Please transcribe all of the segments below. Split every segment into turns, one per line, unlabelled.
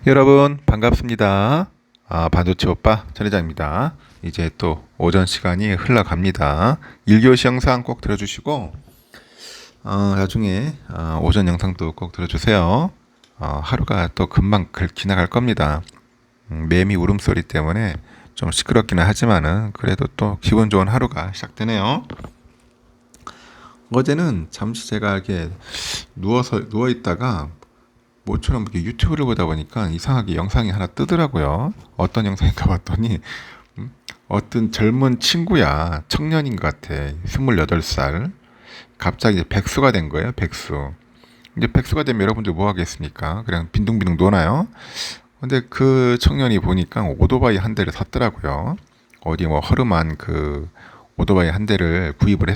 여러분 반갑습니다. 반도체 오빠 전 회장입니다. 이제 또 오전 시간이 흘러갑니다. 1교시 영상 꼭 들어주시고 나중에 오전 영상도 꼭 들어주세요. 하루가 또 금방 지나갈 겁니다. 매미 울음소리 때문에 좀 시끄럽기는 하지만은 그래도 또 기분 좋은 하루가 시작되네요. 어제는 잠시 제가 이렇게 누워 있다가 모처럼 이렇게 유튜브를 보다 보니까 이상하게 영상이 하나 뜨더라고요. 어떤 영상인가 봤더니 어떤 젊은 친구야, 청년인 것 같아. 28살. 갑자기 백수가 된 거예요. 백수. 이제 백수가 되면 여러분들 뭐 하겠습니까? 그냥 빈둥빈둥 노나요? 근데 그 청년이 보니까 오토바이 한 대를 샀더라고요. 어디 뭐 허름한 그 오토바이 한 대를 구입을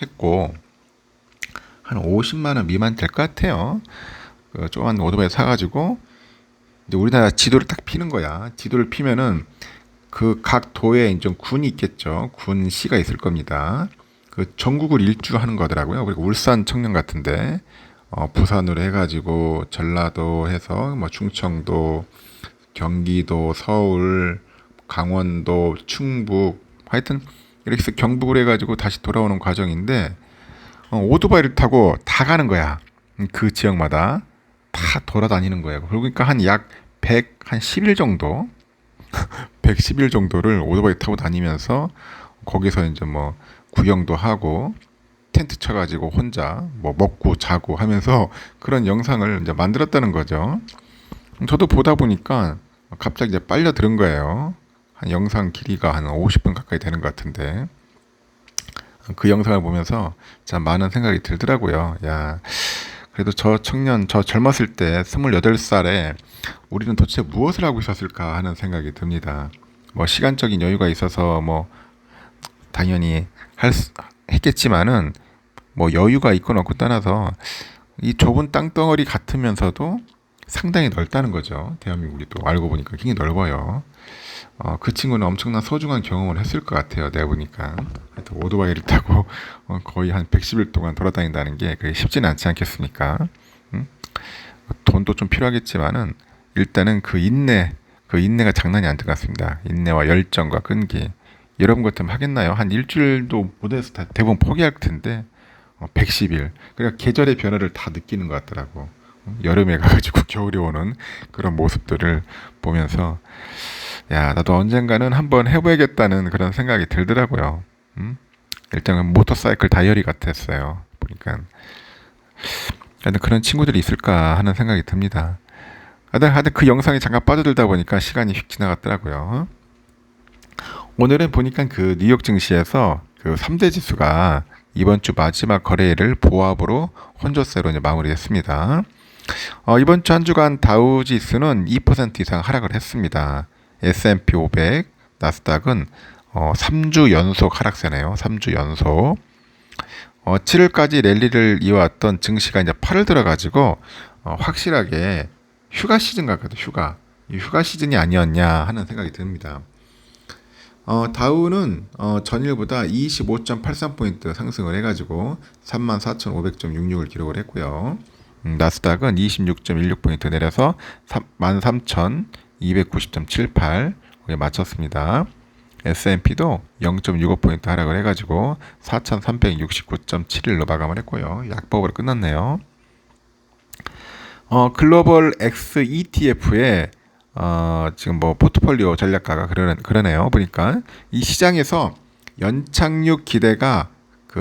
했고 한 50만 원 미만 될 것 같아요. 그 조그만 오토바이 사가지고 이제 우리나라 지도를 딱 피는 거야. 지도를 피면은 그 각 도에 이제 군이 있겠죠. 군시가 있을 겁니다. 그 전국을 일주하는 거더라고요. 그리고 울산 청년 같은데 부산으로 해가지고 전라도 해서 뭐 충청도, 경기도, 서울, 강원도, 충북 하여튼 이렇게 해서 경북을 해가지고 다시 돌아오는 과정인데 오토바이를 타고 다 가는 거야. 그 지역마다 다 돌아다니는 거예요. 그러니까 한 약 110일 정도, 110일 정도를 오토바이 타고 다니면서 거기서 이제 뭐 구경도 하고 텐트 쳐가지고 혼자 뭐 먹고 자고 하면서 그런 영상을 이제 만들었다는 거죠. 저도 보다 보니까 갑자기 이제 빨려 들은 거예요. 한 영상 길이가 한 50분 가까이 되는 것 같은데 그 영상을 보면서 참 많은 생각이 들더라고요. 야, 그래도 저 청년, 저 젊었을 때 28살에 우리는 도대체 무엇을 하고 있었을까 하는 생각이 듭니다. 뭐 시간적인 여유가 있어서 뭐 당연히 했겠지만은 뭐 여유가 있건 없고 떠나서 이 좁은 땅덩어리 같으면서도 상당히 넓다는 거죠. 대한민국이 또 알고 보니까 굉장히 넓어요. 그 친구는 엄청난 소중한 경험을 했을 것 같아요. 내가 보니까. 하여튼 오토바이를 타고 거의 한 110일 동안 돌아다닌다는 게 그게 쉽지는 않지 않겠습니까? 음? 돈도 좀 필요하겠지만은 일단은 그 인내가 장난이 안 된 것 같습니다. 인내와 열정과 끈기. 여러분 같으면 하겠나요? 한 일주일도 못해서 대부분 포기할 텐데 110일. 그러니까 계절의 변화를 다 느끼는 것 같더라고. 여름에 가가지고 겨울에 오는 그런 모습들을 보면서 야, 나도 언젠가는 한번 해봐야겠다는 그런 생각이 들더라고요. 일단은 모터사이클 다이어리 같았어요. 보니까. 하여튼 그런 친구들이 있을까 하는 생각이 듭니다. 하여튼 그 영상에 잠깐 빠져들다 보니까 시간이 휙 지나갔더라고요. 오늘은 보니까 그 뉴욕 증시에서 그 3대 지수가 이번 주 마지막 거래일을 보합으로 혼조세로 이제 마무리했습니다. 이번 주 한 주간 다우 지수는 2% 이상 하락을 했습니다. S&P 500, 나스닥은 3주 연속 하락세네요. 3주 연속. 7월까지 랠리를 이어왔던 증시가 이제 8월 들어가지고 확실하게 휴가 시즌 같거든. 휴가 시즌이 아니었냐 하는 생각이 듭니다. 다우는 전일보다 25.83포인트 상승을 해가지고 34,500.66을 기록을 했고요. 나스닥은 26.16포인트 내려서 13,290.78 거기에 맞췄습니다. S&P도 0.65포인트 하락을 해가지고 4,369.71로 마감을 했고요. 약법으로 끝났네요. 글로벌 X ETF에 지금 뭐 포트폴리오 전략가가 그러네요. 보니까 이 시장에서 연착륙 기대가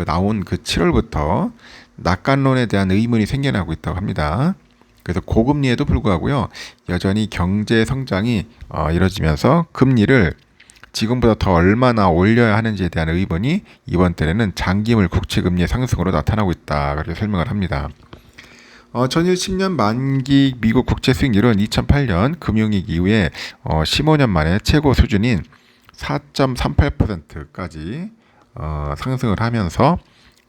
나온 그 7월부터 낙관론에 대한 의문이 생겨나고 있다고 합니다. 그래서 고금리에도 불구하고요, 여전히 경제 성장이 이뤄지면서 금리를 지금보다 더 얼마나 올려야 하는지에 대한 의문이 이번 달에는 장기물 국채금리의 상승으로 나타나고 있다. 그렇게 설명을 합니다. 전일 10년 만기 미국 국채 수익률은 2008년 금융위기 이후에 15년 만에 최고 수준인 4.38%까지 상승을 하면서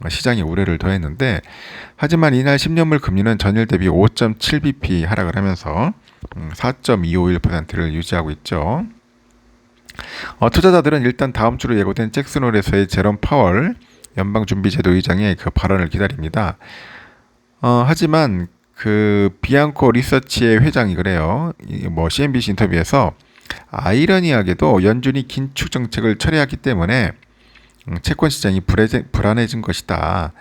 시장이 우려를 더했는데, 하지만 이날 10년물 금리는 전일 대비 5.7bp 하락을 하면서 4.251%를 유지하고 있죠. 투자자들은 일단 다음 주로 예고된 잭슨홀에서의 제롬 파월 연방준비제도 의장의 그 발언을 기다립니다. 하지만 그 비앙코 리서치의 회장이 그래요. 뭐 CNBC 인터뷰에서 아이러니하게도 연준이 긴축 정책을 철회했기 때문에 채권 시장이 불안해진 것이다.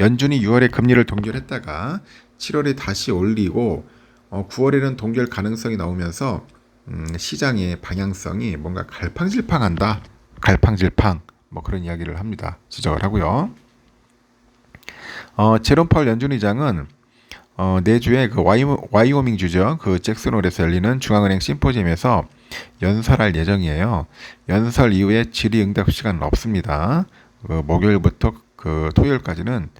연준이 6월에 금리를 동결했다가 7월에 다시 올리고 9월에는 동결 가능성이 나오면서 시장의 방향성이 뭔가 갈팡질팡한다. 갈팡질팡 뭐 그런 이야기를 합니다. 지적을 하고요. 제롬 파월 연준 의장은 내주에 그 와이오밍 주죠. 그 잭슨홀에서 열리는 중앙은행 심포지엄에서 연설할 예정이에요. 연설 이후에 질의응답 시간은 없습니다. 목요일부터 그 토요일까지는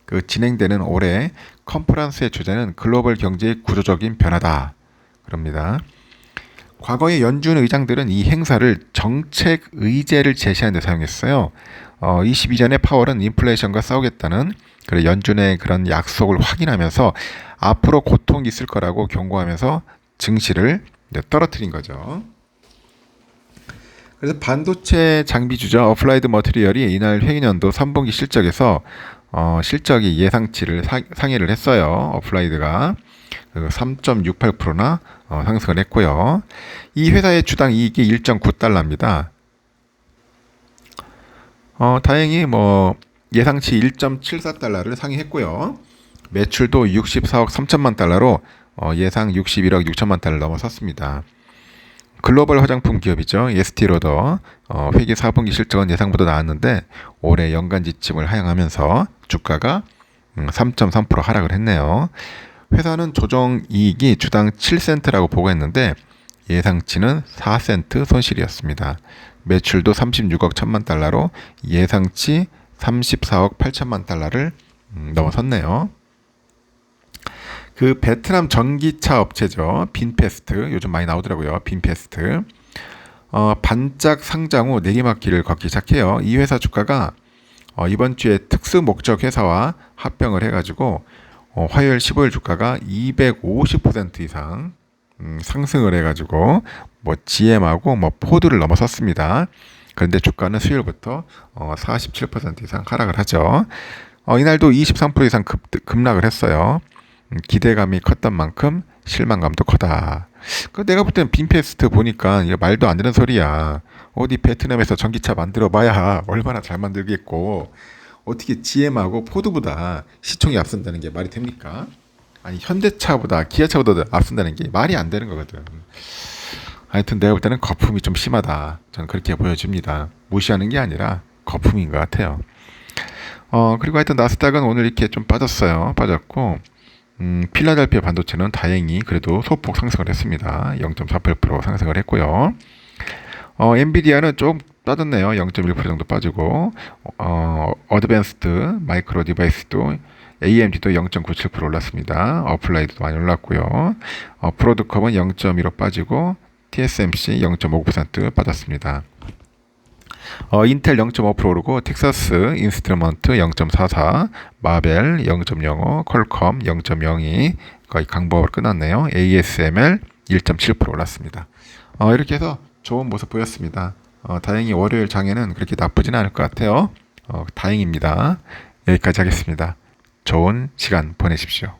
그 진행되는 올해 컨퍼런스의 주제는 글로벌 경제의 구조적인 변화다. 그럽니다. 과거의 연준 의장들은 이 행사를 정책 의제를 제시하는 데 사용했어요. 22전에 파월은 인플레이션과 싸우겠다는 연준의 그런 약속을 확인하면서 앞으로 고통이 있을 거라고 경고하면서 증시를 떨어뜨린 거죠. 그래서 반도체 장비 주죠. 어플라이드 머티리얼이 이날 회의년도 3분기 실적에서 실적이 예상치를 상회를 했어요. 어플라이드가 3.68%나 상승을 했고요. 이 회사의 주당 이익이 1.9달러입니다. 다행히 뭐 예상치 1.74달러를 상회했고요. 매출도 64억 3천만 달러로 예상 61억 6천만 달러를 넘어섰습니다. 글로벌 화장품 기업이죠. 에스티로더 회계 4분기 실적은 예상보다 나았는데 올해 연간 지침을 하향하면서 주가가 3.3% 하락을 했네요. 회사는 조정 이익이 주당 7센트라고 보고했는데 예상치는 4센트 손실이었습니다. 매출도 36억 1천만 달러로 예상치 34억 8천만 달러를 넘어섰네요. 그 베트남 전기차 업체죠. 빈페스트 요즘 많이 나오더라고요. 빈페스트 반짝 상장 후 내리막길을 걷기 시작해요. 이 회사 주가가 이번 주에 특수 목적 회사와 합병을 해가지고 화요일 15일 주가가 250% 이상 상승을 해가지고 뭐 GM하고 뭐 포드를 넘어섰습니다. 그런데 주가는 수요일부터 47% 이상 하락을 하죠. 이날도 23% 이상 급락을 했어요. 기대감이 컸던 만큼 실망감도 커다. 내가 볼 때는 빈페스트 보니까 이거 말도 안 되는 소리야. 어디 베트남에서 전기차 만들어 봐야 얼마나 잘 만들겠고 어떻게 GM하고 포드보다 시총이 앞선다는 게 말이 됩니까? 아니 현대차보다 기아차보다 앞선다는 게 말이 안 되는 거거든. 하여튼 내가 볼 때는 거품이 좀 심하다. 저는 그렇게 보여집니다. 무시하는 게 아니라 거품인 것 같아요. 그리고 하여튼 나스닥은 오늘 이렇게 좀 빠졌고 필라델피아 반도체는 다행히 그래도 소폭 상승을 했습니다. 0.48% 상승을 했고요. 엔비디아는 좀 빠졌네요. 0.1% 정도 빠지고 어드밴스드 마이크로 디바이스도 AMD도 0.97% 올랐습니다. 어플라이드도 많이 올랐고요. 브로드컴은 0.15 빠지고 TSMC 0.5% 빠졌습니다. 인텔 0.5% 오르고 텍사스 인스트루먼트 0.44, 마벨 0.05, 퀄컴 0.02 거의 강보합으로 끝났네요. ASML 1.7% 올랐습니다. 이렇게 해서 좋은 모습 보였습니다. 다행히 월요일 장에는 그렇게 나쁘진 않을 것 같아요. 다행입니다. 여기까지 하겠습니다. 좋은 시간 보내십시오.